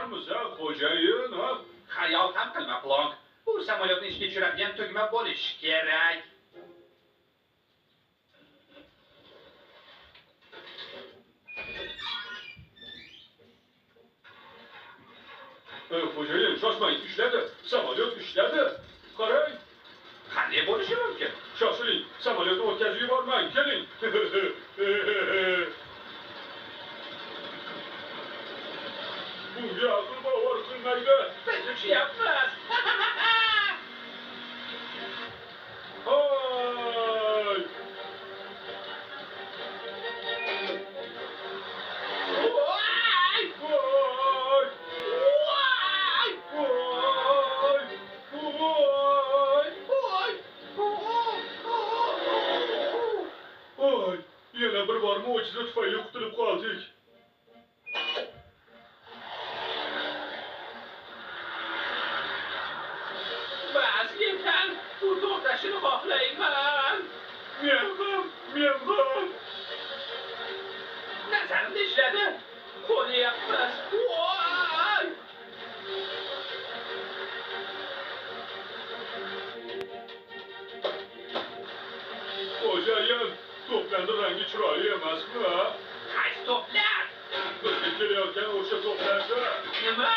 ekanmiz, xo'jayin, ha? Xayol ham qilma, Plonk. Bu samolyotni ishga tushiradigan tugma bo'lishi kerak. Xo'jayin, shoshmang, ishladi. Samolyot ishladi. Qarang. Qanday bo'lishi mumkin? Shoshiling, samolyotni o'tkazib yubormang, keling. Bunga aql bovar qilmaydi. Biz uchyapmiz. Hoy! Voy! Yana bir bor mo'jiza tufayli qutulib qoldik. Bas yetar. Bu to'xtashini xohlayman. Men ham. Nazarimda ishladi. Qo'nyapmiz. Voy! Xo'jayin, to'plarni rangi chiroyli emasmi? Qaysi to'plar? Bizga kelayotgan o'sha to'plarcha. Nima?